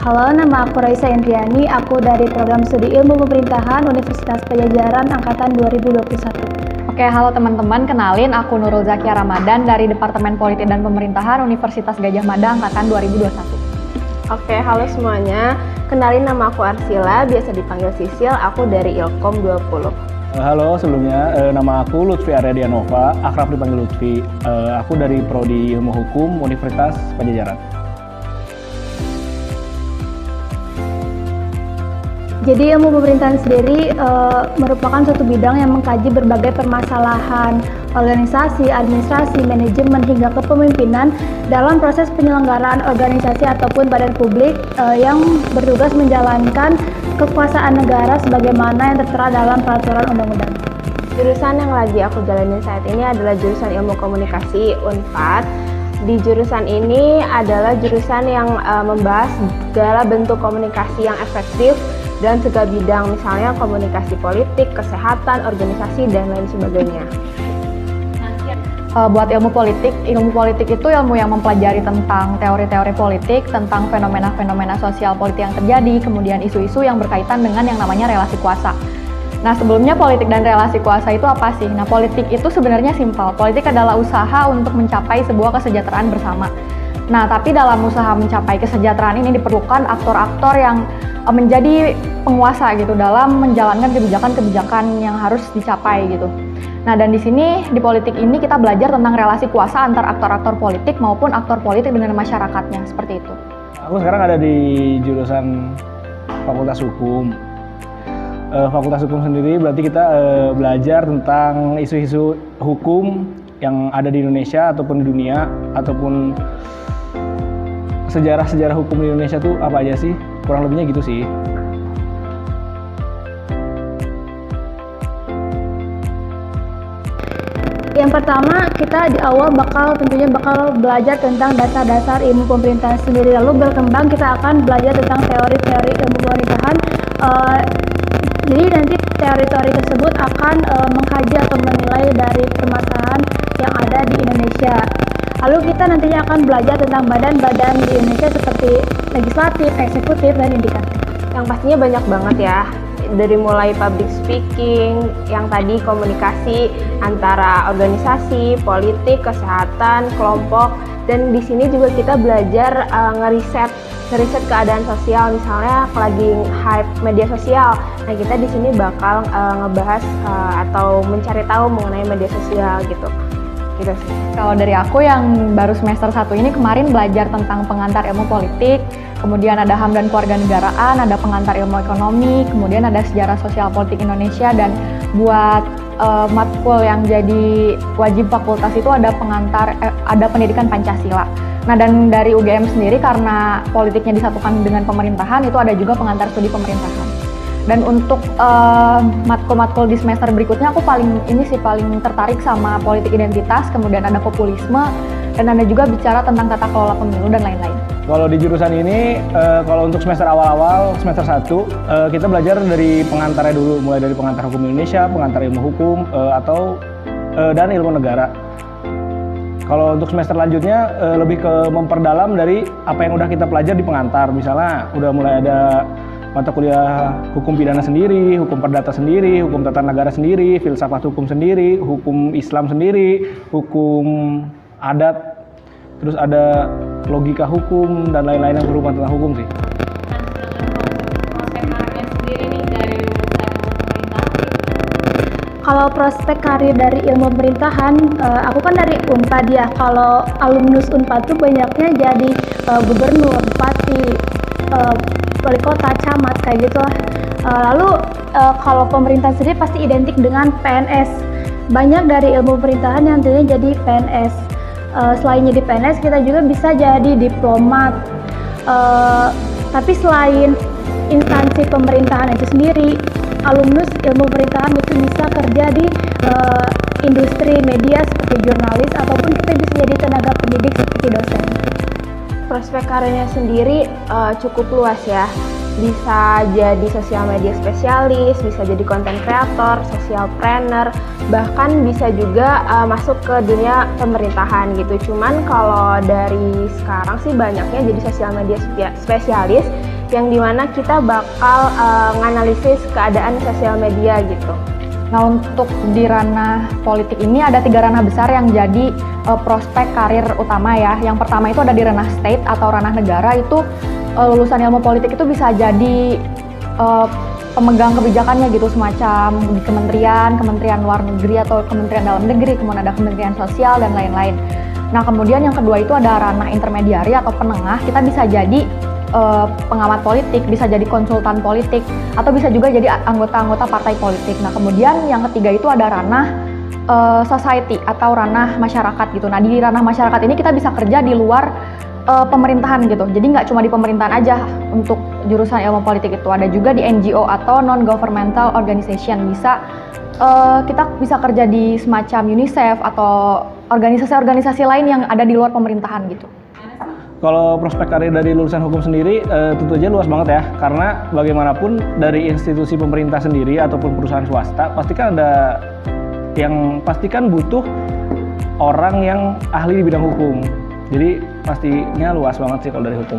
Halo, nama aku Raisa Indriani. Aku dari Program Studi Ilmu Pemerintahan Universitas Padjadjaran Angkatan 2021. Oke, halo teman-teman. Kenalin, aku Nurul Zakia Ramadan dari Departemen Politik dan Pemerintahan Universitas Gadjah Mada Angkatan 2021. Oke, halo semuanya. Kenalin, nama aku Arsila, biasa dipanggil Sisil. Aku dari Ilkom 20. Halo, sebelumnya nama aku Lutfi Aryadianova, akrab dipanggil Lutfi. Aku dari Prodi Ilmu Hukum Universitas Padjadjaran. Jadi ilmu pemerintahan sendiri merupakan suatu bidang yang mengkaji berbagai permasalahan organisasi, administrasi, manajemen, hingga kepemimpinan dalam proses penyelenggaraan organisasi ataupun badan publik yang bertugas menjalankan kekuasaan negara sebagaimana yang tertera dalam peraturan undang-undang. Jurusan yang lagi aku jalanin saat ini adalah jurusan Ilmu Komunikasi Unpad. Di jurusan ini adalah jurusan yang membahas segala bentuk komunikasi yang efektif dan segala bidang, misalnya komunikasi politik, kesehatan, organisasi, dan lain sebagainya. Buat ilmu politik itu ilmu yang mempelajari tentang teori-teori politik, tentang fenomena-fenomena sosial politik yang terjadi, kemudian isu-isu yang berkaitan dengan yang namanya relasi kuasa. Nah, sebelumnya politik dan relasi kuasa itu apa sih? Nah, politik itu sebenarnya simpel. Politik adalah usaha untuk mencapai sebuah kesejahteraan bersama. Nah, tapi dalam usaha mencapai kesejahteraan ini diperlukan aktor-aktor yang menjadi penguasa gitu dalam menjalankan kebijakan-kebijakan yang harus dicapai gitu. Nah, dan di sini di politik ini kita belajar tentang relasi kuasa antar aktor-aktor politik maupun aktor politik dengan masyarakatnya, seperti itu. Aku sekarang ada di jurusan Fakultas Hukum. Fakultas Hukum sendiri berarti kita belajar tentang isu-isu hukum yang ada di Indonesia ataupun di dunia, ataupun sejarah-sejarah hukum di Indonesia tuh apa aja sih? Kurang lebihnya gitu sih. Yang pertama, kita di awal tentunya bakal belajar tentang dasar-dasar ilmu pemerintahan sendiri. Lalu berkembang kita akan belajar tentang teori-teori ilmu pemerintahan. Jadi nanti teori-teori tersebut akan mengkaji atau menilai dari permasalahan yang ada di Indonesia. Lalu kita nantinya akan belajar tentang badan-badan di Indonesia seperti legislatif, eksekutif, dan yudikatif. Yang pastinya banyak banget ya. Dari mulai public speaking, yang tadi komunikasi antara organisasi, politik, kesehatan, kelompok, dan di sini juga kita belajar ngeriset keadaan sosial, misalnya lagi hype media sosial. Nah, kita di sini bakal ngebahas atau mencari tahu mengenai media sosial gitu. Gitu sih. Kalau dari aku yang baru semester 1 ini kemarin belajar tentang pengantar ilmu politik, kemudian ada HAM dan kewarganegaraan, ada pengantar ilmu ekonomi, kemudian ada sejarah sosial politik Indonesia, dan buat matkul yang jadi wajib fakultas itu ada ada pendidikan Pancasila. Nah, dan dari UGM sendiri karena politiknya disatukan dengan pemerintahan, itu ada juga pengantar studi pemerintahan. Dan untuk matkul-matkul di semester berikutnya aku paling tertarik sama politik identitas, kemudian ada populisme, dan ada juga bicara tentang tata kelola pemilu dan lain-lain. Kalau di jurusan ini, kalau untuk semester awal-awal, semester 1, kita belajar dari pengantarnya dulu, mulai dari pengantar hukum Indonesia, pengantar ilmu hukum, dan ilmu negara. Kalau untuk semester lanjutnya, lebih ke memperdalam dari apa yang udah kita pelajari di pengantar. Misalnya, udah mulai ada mata kuliah hukum pidana sendiri, hukum perdata sendiri, hukum tata negara sendiri, filsafat hukum sendiri, hukum Islam sendiri, hukum adat, terus ada logika hukum dan lain-lain yang berhubungan tentang hukum sih. Kalau prospek karir dari ilmu pemerintahan, aku kan dari Unpad ya. Kalau alumnus Unpad tuh banyaknya jadi gubernur, bupati, wali kota, camat, kayak gitu lah. Lalu kalau pemerintahan sendiri pasti identik dengan PNS. Banyak dari ilmu pemerintahan yang nantinya jadi PNS. Selain jadi PNS, kita juga bisa jadi diplomat. Tapi selain instansi pemerintahan itu sendiri, alumnus ilmu pemerintahan itu bisa kerja di industri media seperti jurnalis, ataupun kita bisa jadi tenaga pendidik seperti dosen. Prospek karirnya sendiri cukup luas ya. Bisa jadi sosial media spesialis, bisa jadi content creator, social planner, bahkan bisa juga masuk ke dunia pemerintahan gitu. Cuman kalau dari sekarang sih banyaknya jadi sosial media spesialis yang dimana kita bakal nganalisis keadaan sosial media gitu. Nah, untuk di ranah politik ini ada 3 ranah besar yang jadi prospek karir utama ya. Yang pertama itu ada di ranah state atau ranah negara. Itu lulusan ilmu politik itu bisa jadi pemegang kebijakannya gitu, semacam di kementerian luar negeri atau kementerian dalam negeri, kemudian ada kementerian sosial dan lain-lain. Nah, kemudian yang kedua itu ada ranah intermediari atau penengah. Kita bisa jadi pengamat politik, bisa jadi konsultan politik, atau bisa juga jadi anggota-anggota partai politik. Nah, kemudian yang ketiga itu ada ranah society atau ranah masyarakat gitu. Nah, di ranah masyarakat ini kita bisa kerja di luar pemerintahan gitu. Jadi nggak cuma di pemerintahan aja untuk jurusan ilmu politik itu, ada juga di NGO atau non-governmental organization. Kita bisa kerja di semacam UNICEF atau organisasi-organisasi lain yang ada di luar pemerintahan gitu. Kalau prospek karir dari lulusan hukum sendiri tentu aja luas banget ya, karena bagaimanapun dari institusi pemerintah sendiri ataupun perusahaan swasta pastikan butuh orang yang ahli di bidang hukum. Jadi pastinya luas banget sih kalau dari hukum.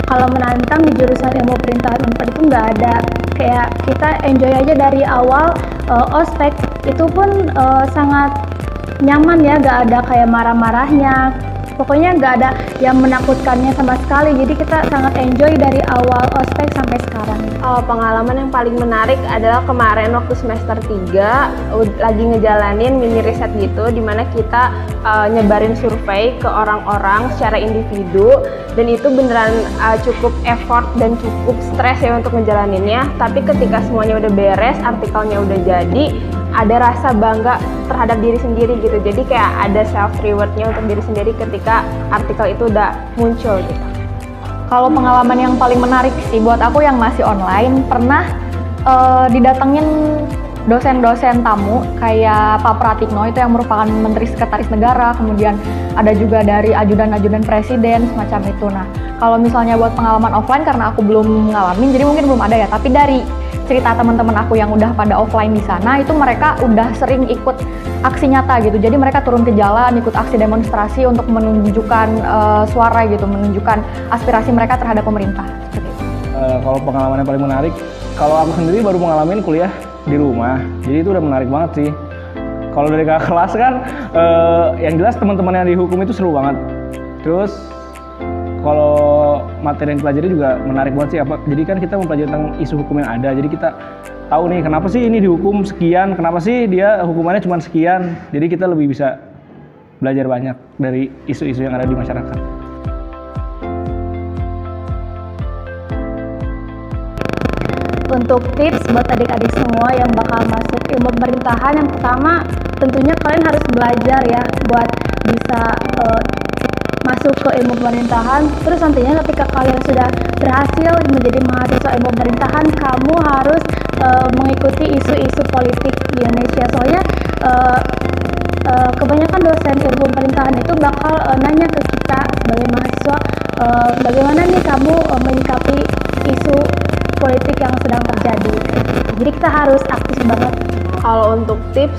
Kalau menantang di jurusan ilmu pemerintahan Unpad itu nggak ada, kayak kita enjoy aja dari awal. Ospek itu pun sangat nyaman ya, nggak ada kayak marah-marahnya, pokoknya nggak ada yang menakutkannya sama sekali. Jadi kita sangat enjoy dari awal ospek sampai sekarang. Pengalaman yang paling menarik adalah kemarin waktu semester 3 lagi ngejalanin mini riset gitu, dimana kita nyebarin survei ke orang-orang secara individu, dan itu beneran cukup effort dan cukup stres ya untuk ngejalaninnya. Tapi ketika semuanya udah beres, artikelnya udah jadi, ada rasa bangga terhadap diri sendiri gitu. Jadi kayak ada self rewardnya untuk diri sendiri ketika artikel itu udah muncul gitu. Kalau pengalaman yang paling menarik sih buat aku yang masih online, pernah didatengin dosen-dosen tamu kayak Pak Pratikno itu yang merupakan Menteri Sekretaris Negara, kemudian ada juga dari ajudan-ajudan presiden semacam itu. Nah, kalau misalnya buat pengalaman offline karena aku belum ngalamin, jadi mungkin belum ada ya, tapi dari cerita teman-teman aku yang udah pada offline di sana, itu mereka udah sering ikut aksi nyata gitu. Jadi mereka turun ke jalan, ikut aksi demonstrasi untuk menunjukkan suara gitu, menunjukkan aspirasi mereka terhadap pemerintah. Seperti itu. Kalau pengalaman yang paling menarik, kalau aku sendiri baru mengalami kuliah di rumah, jadi itu udah menarik banget sih. Kalau dari kakak kelas kan, yang jelas teman-teman yang di hukum itu seru banget. Terus kalau materi yang dipelajari juga menarik banget sih. Jadi kan kita mempelajari tentang isu hukum yang ada. Jadi kita tahu nih kenapa sih ini dihukum sekian, kenapa sih dia hukumannya cuma sekian. Jadi kita lebih bisa belajar banyak dari isu-isu yang ada di masyarakat. Untuk tips buat adik-adik semua yang bakal masuk ilmu pemerintahan, yang pertama tentunya kalian harus belajar ya buat bisa masuk ke ilmu pemerintahan. Terus nantinya ketika kalian sudah berhasil menjadi mahasiswa ilmu pemerintahan, kamu harus mengikuti isu-isu politik di Indonesia. Soalnya kebanyakan dosen ilmu pemerintahan itu bakal nanya ke kita sebagai mahasiswa, bagaimana nih kamu menyikapi isu politik yang sedang terjadi. Jadi kita harus aktif banget. Kalau untuk tips,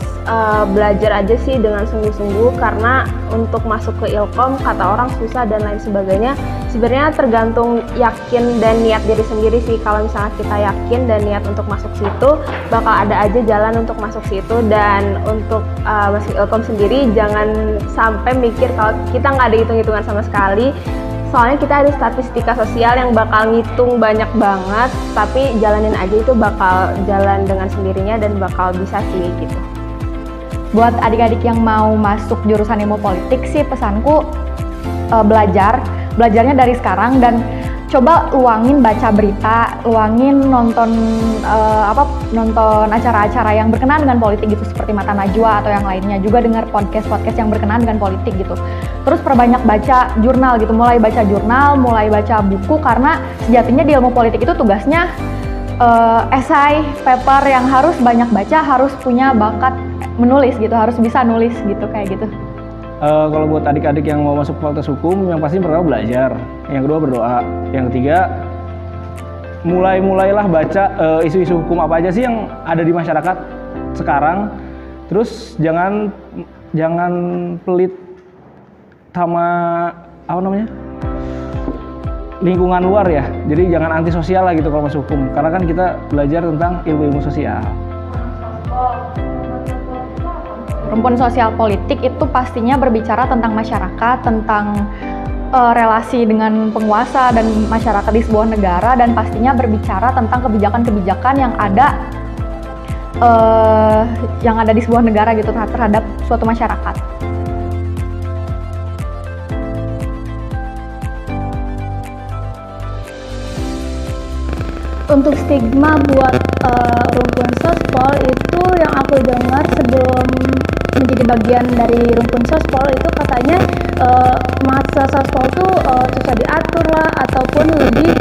belajar aja sih dengan sungguh-sungguh, karena untuk masuk ke Ilkom kata orang susah dan lain sebagainya. Sebenarnya tergantung yakin dan niat diri sendiri sih. Kalau misalnya kita yakin dan niat untuk masuk situ, bakal ada aja jalan untuk masuk situ. Dan untuk masuk Ilkom sendiri, jangan sampai mikir kalau kita nggak ada hitung-hitungan sama sekali. Soalnya kita ada statistika sosial yang bakal ngitung banyak banget, tapi jalanin aja, itu bakal jalan dengan sendirinya dan bakal bisa sih gitu. Buat adik-adik yang mau masuk jurusan ilmu politik sih pesanku belajarnya dari sekarang, dan coba luangin baca berita, luangin nonton acara-acara yang berkenaan dengan politik gitu, seperti Mata Najwa atau yang lainnya, juga dengar podcast-podcast yang berkenaan dengan politik gitu. Terus perbanyak baca jurnal gitu, mulai baca jurnal, mulai baca buku, karena sejatinya di ilmu politik itu tugasnya esai, paper yang harus banyak baca, harus punya bakat menulis gitu, harus bisa nulis gitu, kayak gitu. Kalau buat adik-adik yang mau masuk fakultas hukum, yang pasti pertama belajar, yang kedua berdoa, yang ketiga mulailah baca isu-isu hukum apa aja sih yang ada di masyarakat sekarang. Terus jangan pelit sama lingkungan luar ya. Jadi jangan antisosial lah gitu kalau masuk hukum. Karena kan kita belajar tentang ilmu-ilmu sosial. Rumpun sosial politik itu pastinya berbicara tentang masyarakat, tentang relasi dengan penguasa dan masyarakat di sebuah negara, dan pastinya berbicara tentang kebijakan-kebijakan yang ada di sebuah negara gitu terhadap suatu masyarakat. Untuk stigma buat rumpun sospol itu yang aku dengar sebelum menjadi bagian dari rumpun sospol itu katanya mahasiswa sospol tuh susah diatur lah, ataupun lebih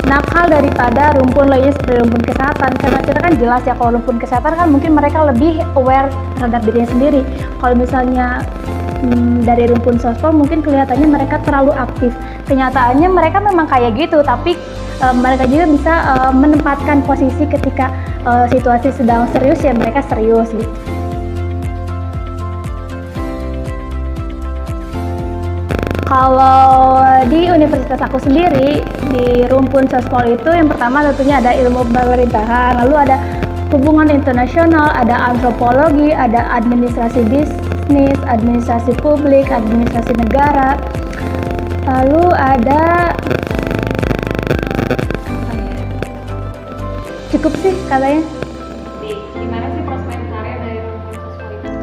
nakal daripada rumpun lainnya seperti rumpun kesehatan. Karena kita kan jelas ya, kalau rumpun kesehatan kan mungkin mereka lebih aware terhadap dirinya sendiri. Kalau misalnya dari rumpun sospol mungkin kelihatannya mereka terlalu aktif. Kenyataannya mereka memang kayak gitu, tapi mereka juga bisa menempatkan posisi ketika situasi sedang serius ya mereka serius gitu. Kalau di universitas aku sendiri, di rumpun sospol itu yang pertama tentunya ada ilmu pemerintahan, lalu ada hubungan internasional, ada antropologi, ada administrasi bisnis, administrasi publik, administrasi negara, lalu ada cukup sih katanya. Gimana sih prospek karir dari rumpun sospol itu?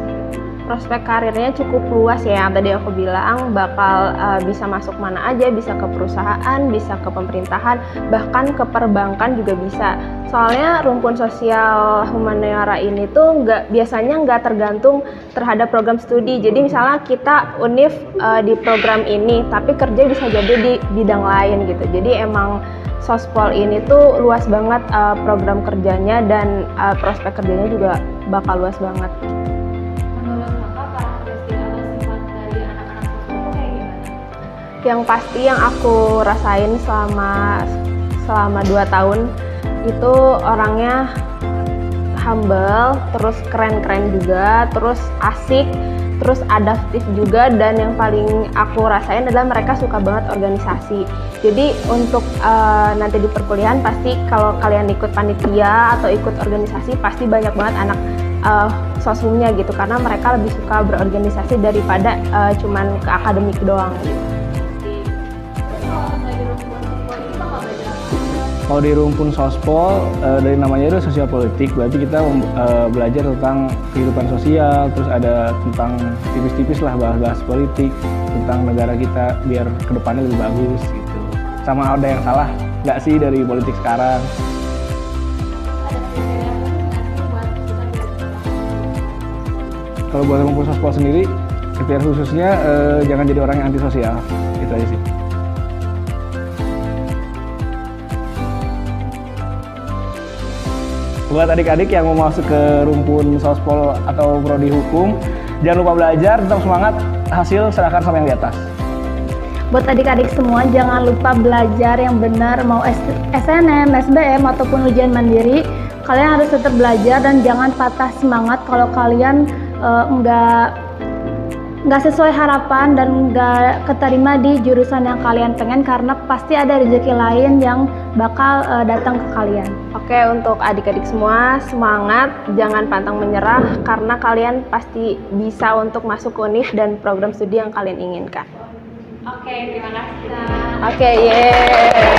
Prospek karirnya cukup luas ya, yang tadi aku bilang bakal bisa masuk mana aja, bisa ke perusahaan, bisa ke pemerintahan, bahkan ke perbankan juga bisa. Soalnya rumpun sosial humaniora ini tuh biasanya nggak tergantung terhadap program studi. Jadi misalnya kita univ di program ini, tapi kerja bisa jadi di bidang lain gitu. Jadi emang sospol ini tuh luas banget program kerjanya, dan prospek kerjanya juga bakal luas banget. Menurut Kakak, karakteristik atau sifat dari anak-anak sospol itu kayak gimana? Yang pasti yang aku rasain selama 2 tahun itu orangnya humble, terus keren-keren juga, terus asik, terus adaptif juga, dan yang paling aku rasain adalah mereka suka banget organisasi. Jadi untuk nanti di perkuliahan pasti kalau kalian ikut panitia atau ikut organisasi pasti banyak banget anak sosumnya gitu, karena mereka lebih suka berorganisasi daripada cuman ke akademik doang gitu. Kalau di rumpun sospol, dari namanya itu sosial politik, berarti kita belajar tentang kehidupan sosial, terus ada tentang tipis-tipis lah bahas-bahas politik, tentang negara kita biar kedepannya lebih bagus gitu. Sama ada yang salah nggak sih dari politik sekarang? Kalau buat rumpun sospol sendiri, kriteria khususnya jangan jadi orang yang antisosial, itu aja sih. Buat adik-adik yang mau masuk ke rumpun sospol atau prodi hukum, jangan lupa belajar, tetap semangat, hasil serahkan sama yang di atas. Buat adik-adik semua jangan lupa belajar yang benar, mau SNM, SBM ataupun ujian mandiri, kalian harus tetap belajar dan jangan patah semangat kalau kalian nggak sesuai harapan dan nggak keterima di jurusan yang kalian pengen, karena pasti ada rezeki lain yang bakal datang ke kalian. Oke, untuk adik-adik semua semangat, jangan pantang menyerah, karena kalian pasti bisa untuk masuk ke univ dan program studi yang kalian inginkan. Oke, terima kasih. Oke, yeay.